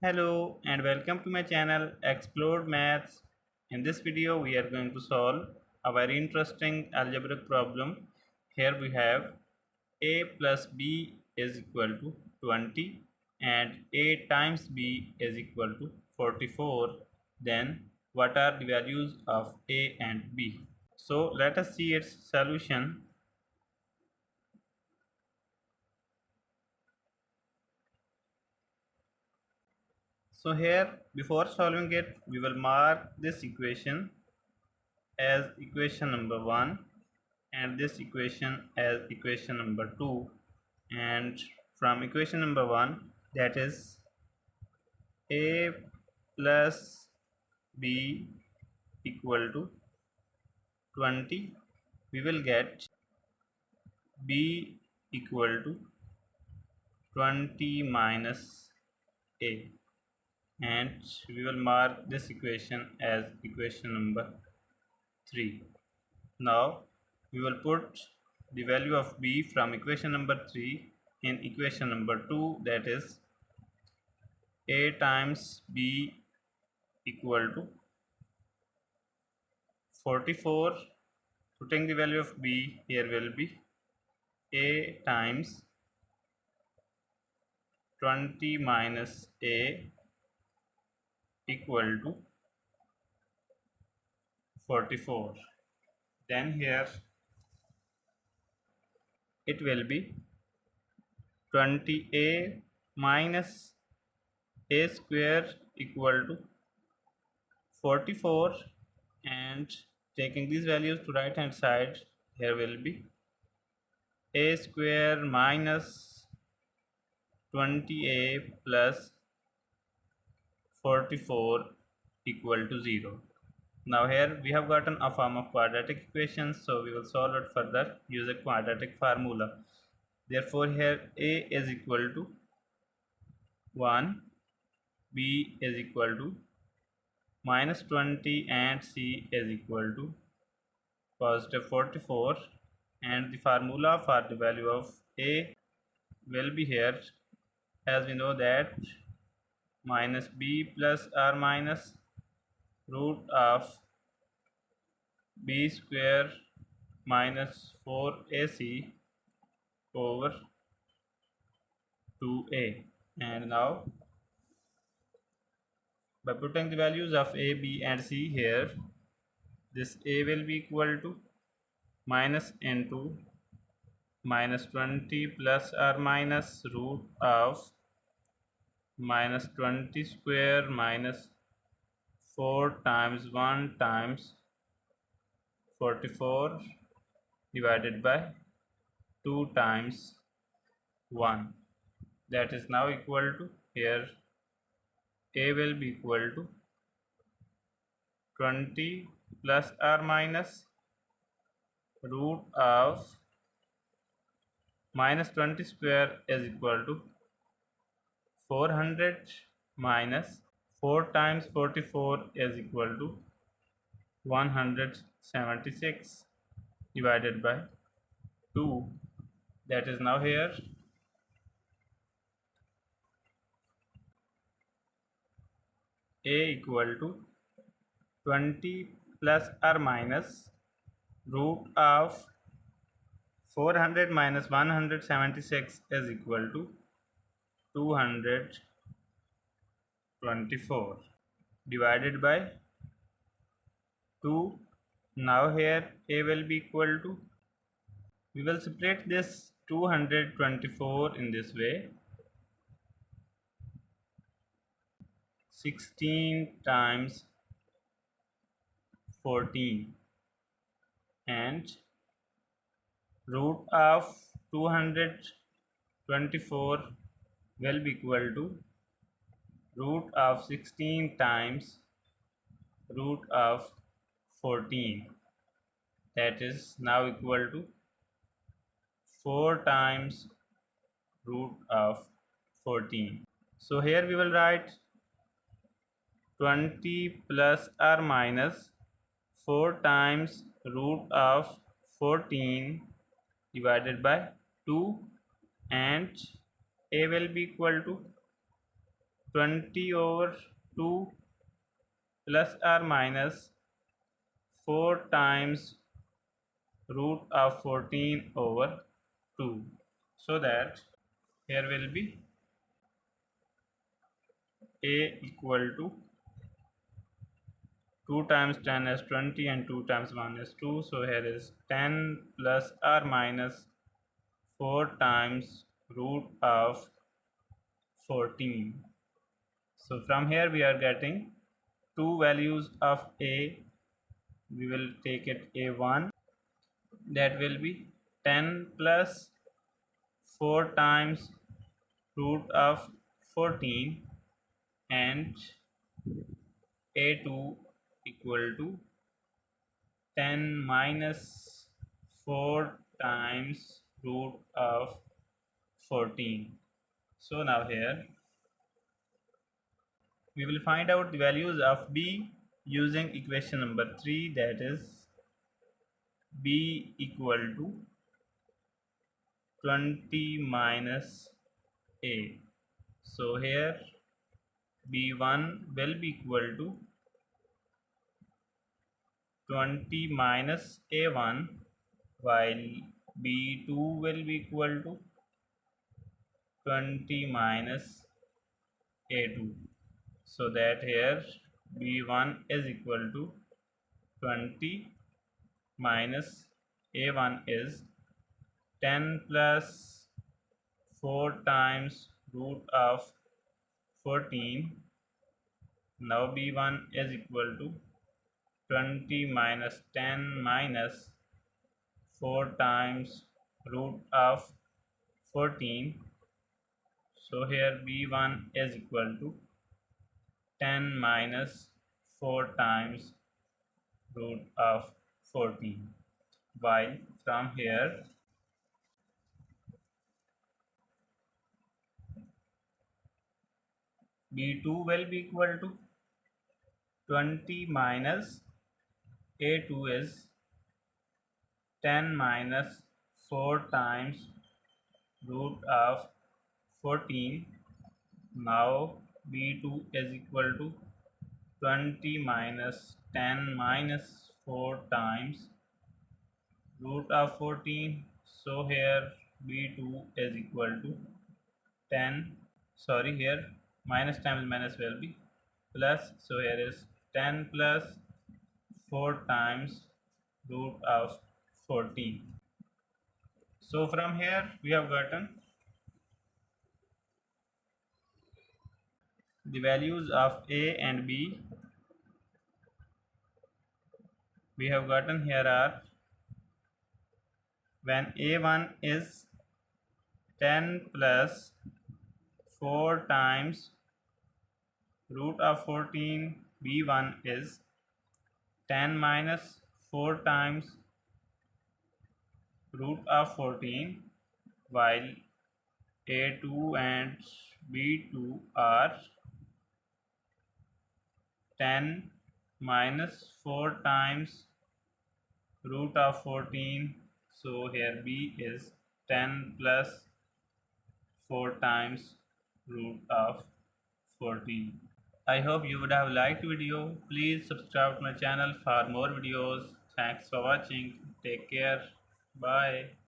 Hello and welcome to my channel Explore Maths. In this video we are going to solve a very interesting algebraic problem. Here we have a plus b is equal to 20 and a times b is equal to 44. Then what are the values of a and b? So let us see its solution. So here before solving it we will mark this equation as equation number 1 and this equation as equation number 2, and from equation number 1, that is a plus b equal to 20, we will get b equal to 20 minus a, and we will mark this equation as equation number 3. Now we will put the value of b from equation number 3 in equation number 2, that is a times b equal to 44. Putting the value of b here will be a times 20 minus a equal to 44. Then here it will be 20a minus a square equal to 44, and taking these values to right hand side, here will be a square minus 20a plus 44 equal to 0. Now here we have gotten a form of quadratic equation, so we will solve it further using quadratic formula. Therefore here a is equal to 1, b is equal to minus 20 and c is equal to positive 44, and the formula for the value of a will be here, as we know that minus b plus r minus root of b square minus 4ac over 2a. And now by putting the values of a, b and c here, this a will be equal to minus into minus 20 plus r minus root of minus 20 square minus 4 times 1 times 44 divided by 2 times 1, that is now equal to, here a will be equal to 20 plus r minus root of minus 20 square is equal to 400 minus 4 times 44 is equal to 176 divided by 2, that is now here a equal to 20 plus r minus root of 400 minus 176 is equal to 224 divided by 2. Now here a will be equal to, we will separate this 224 in this way, 16 times 14, and root of 224 will be equal to root of 16 times root of 14, that is now equal to 4 times root of 14. So here we will write 20 plus r minus 4 times root of 14 divided by 2, and a will be equal to 20 over 2 plus or minus 4 times root of 14 over 2. So that here will be a equal to 2 times 10 is 20 and 2 times 1 is 2. So here is 10 plus or minus 4 times root of 14. So from here we are getting two values of a. We will take it a1, that will be 10 plus 4 times root of 14, and a2 equal to 10 minus 4 times root of 14. So now here we will find out the values of b using equation number 3, that is b equal to 20 minus a. So here b1 will be equal to 20 minus a1, while b2 will be equal to 20 minus a2. So that here b1 is equal to 20 minus a1 is 10 plus 4 times root of 14. Now b1 is equal to 20 minus 10 minus 4 times root of 14. So here b1 is equal to 10 minus 4 times root of 14, while from here b2 will be equal to 20 minus a2 is 10 minus 4 times root of 14. Now b2 is equal to 20 minus 10 minus 4 times root of 14. So here b2 is equal to 10, sorry, here minus times minus will be plus, so here is 10 plus 4 times root of 14. So from here we have gotten the values of a and b. We have gotten here are when a1 is 10 plus 4 times root of 14, b1 is 10 minus 4 times root of 14, while a2 and b2 are 10 minus 4 times root of 14. So here b is 10 plus 4 times root of 14. I hope you would have liked video. Please subscribe to my channel for more videos. Thanks for watching. Take care. Bye.